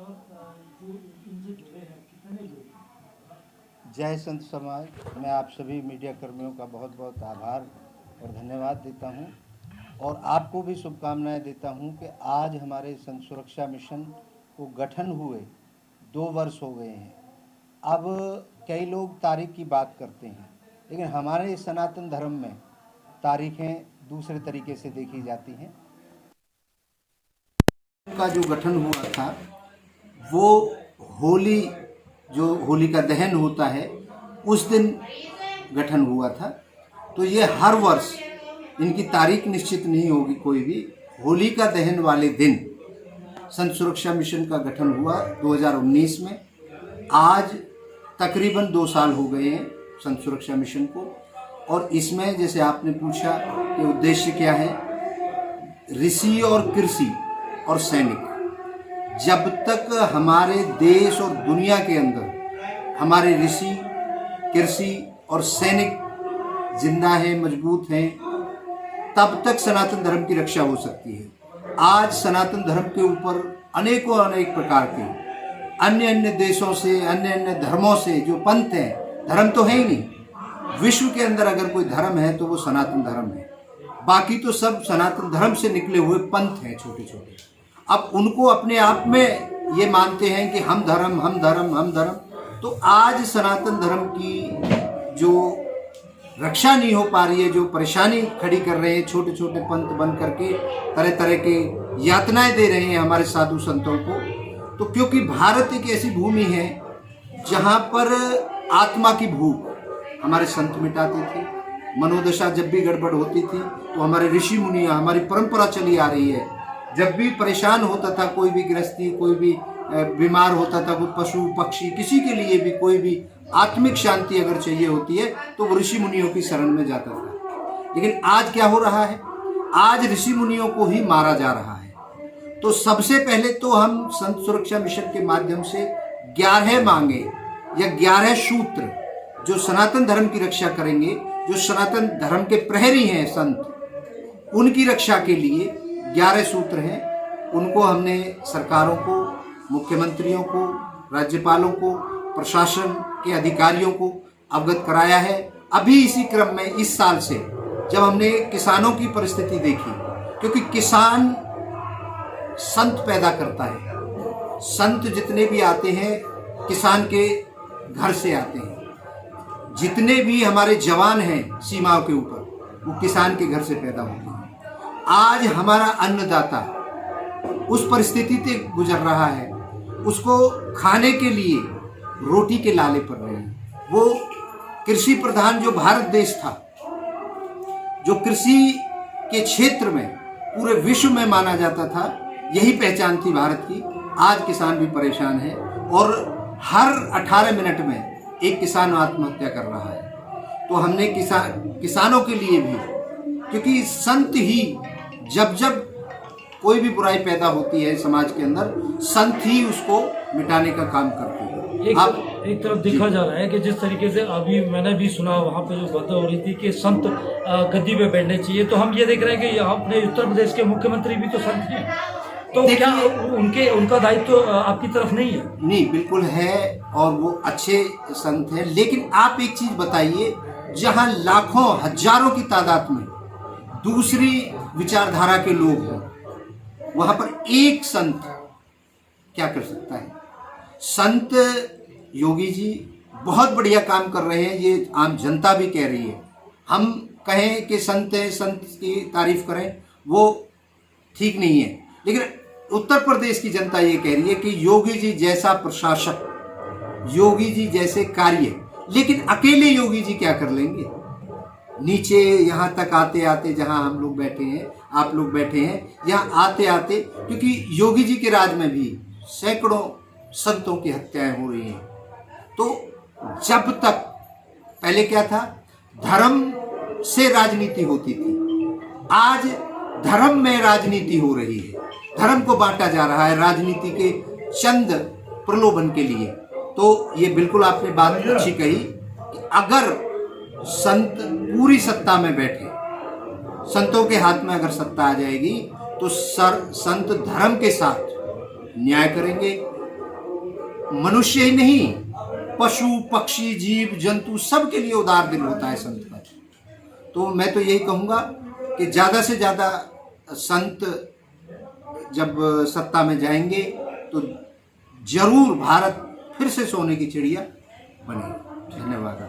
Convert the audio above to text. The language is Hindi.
और जो इनसे जुड़े हैं कितने लोग हैं? जय संत समाज। मैं आप सभी मीडिया कर्मियों का बहुत बहुत आभार और धन्यवाद देता हूं और आपको भी शुभकामनाएं देता हूं कि आज हमारे संत सुरक्षा मिशन को गठन हुए 2 वर्ष हो गए हैं। अब कई लोग तारीख की बात करते हैं, लेकिन हमारे सनातन धर्म में तारीखें दूसरे तरीके से देखी जाती हैं। का जो गठन हुआ था वो होली, जो होली का दहन होता है उस दिन गठन हुआ था। तो ये हर वर्ष, इनकी तारीख निश्चित नहीं होगी कोई भी, होली का दहन वाले दिन संत सुरक्षा मिशन का गठन हुआ 2019 में। आज तकरीबन 2 साल हो गए हैं संत सुरक्षा मिशन को। और इसमें जैसे आपने पूछा कि उद्देश्य क्या है, ऋषि और कृषि और सैनिक, जब तक हमारे देश और दुनिया के अंदर हमारे ऋषि, कृषि और सैनिक जिंदा हैं, मजबूत हैं, तब तक सनातन धर्म की रक्षा हो सकती है। आज सनातन धर्म के ऊपर अनेकों अनेक प्रकार के अन्य अन्य देशों से, अन्य अन्य धर्मों से जो पंथ हैं, धर्म तो है ही नहीं, विश्व के अंदर अगर कोई धर्म है तो वो सनातन धर्म है। बाकी तो सब सनातन धर्म से निकले हुए पंथ हैं छोटे छोटे। अब उनको अपने आप में ये मानते हैं कि हम धर्म, हम धर्म, हम धर्म। तो आज सनातन धर्म की जो रक्षा नहीं हो पा रही है, जो परेशानी खड़ी कर रहे हैं छोटे छोटे पंथ बन करके, तरह तरह के यातनाएं दे रहे हैं हमारे साधु संतों को, तो क्योंकि भारत एक ऐसी भूमि है जहाँ पर आत्मा की भूख हमारे संत मिटाते थे। मनोदशा जब भी गड़बड़ होती थी तो हमारे ऋषि मुनियाँ, हमारी परंपरा चली आ रही है, जब भी परेशान होता था कोई भी गृहस्थी, कोई भी बीमार होता था, कोई पशु पक्षी, किसी के लिए भी कोई भी आत्मिक शांति अगर चाहिए होती है तो वो ऋषि मुनियों की शरण में जाता था। लेकिन आज क्या हो रहा है, आज ऋषि मुनियों को ही मारा जा रहा है। तो सबसे पहले तो हम संत सुरक्षा मिशन के माध्यम से 11 मांगे या 11 सूत्र जो सनातन धर्म की रक्षा करेंगे, जो सनातन धर्म के प्रहरी हैं संत, उनकी रक्षा के लिए 11 सूत्र हैं। उनको हमने सरकारों को, मुख्यमंत्रियों को, राज्यपालों को, प्रशासन के अधिकारियों को अवगत कराया है। अभी इसी क्रम में इस साल से जब हमने किसानों की परिस्थिति देखी, क्योंकि किसान संत पैदा करता है, संत जितने भी आते हैं किसान के घर से आते हैं, जितने भी हमारे जवान हैं सीमाओं के ऊपर वो किसान के घर से पैदा होते हैं। आज हमारा अन्नदाता उस परिस्थिति से गुजर रहा है, उसको खाने के लिए रोटी के लाले पड़ रहे हैं। वो कृषि प्रधान जो भारत देश था, जो कृषि के क्षेत्र में पूरे विश्व में माना जाता था, यही पहचान थी भारत की, आज किसान भी परेशान है और हर 18 मिनट में एक किसान आत्महत्या कर रहा है। तो हमने किसानों के लिए भी, क्योंकि संत ही जब जब कोई भी बुराई पैदा होती है समाज के अंदर, संत ही उसको मिटाने का काम करते हैं। एक तरफ देखा जा रहा है कि जिस तरीके से अभी मैंने भी सुना वहाँ पे जो बातें हो रही थी कि संत गद्दी पे बैठने चाहिए, तो हम ये देख रहे हैं कि यहाँ अपने उत्तर प्रदेश के मुख्यमंत्री भी तो संत हैं, तो क्या उनका दायित्व तो आपकी तरफ नहीं है? नहीं, बिल्कुल है और वो अच्छे संत हैं। लेकिन आप एक चीज बताइए, जहाँ लाखों हजारों की तादाद में दूसरी विचारधारा के लोग हैं, वहां पर एक संत क्या कर सकता है? संत योगी जी बहुत बढ़िया काम कर रहे हैं, ये आम जनता भी कह रही है। हम कहें कि संत है, संत की तारीफ करें, वो ठीक नहीं है, लेकिन उत्तर प्रदेश की जनता ये कह रही है कि योगी जी जैसा प्रशासक, योगी जी जैसे कार्य, लेकिन अकेले योगी जी क्या कर लेंगे? नीचे यहाँ तक आते आते, जहाँ हम लोग बैठे हैं, आप लोग बैठे हैं, यहाँ आते आते, क्योंकि योगी जी के राज में भी सैकड़ों संतों की हत्याएं हो रही हैं। तो जब तक पहले क्या था, धर्म से राजनीति होती थी, आज धर्म में राजनीति हो रही है, धर्म को बांटा जा रहा है राजनीति के चंद प्रलोभन के लिए। तो ये बिल्कुल आपने बात अच्छी कही कि अगर संत पूरी सत्ता में बैठे, संतों के हाथ में अगर सत्ता आ जाएगी तो संत धर्म के साथ न्याय करेंगे, मनुष्य ही नहीं, पशु पक्षी जीव जंतु सबके लिए उदार दिल होता है संत का। तो मैं तो यही कहूँगा कि ज़्यादा से ज़्यादा संत जब सत्ता में जाएंगे तो जरूर भारत फिर से सोने की चिड़िया बनेगी। धन्यवाद।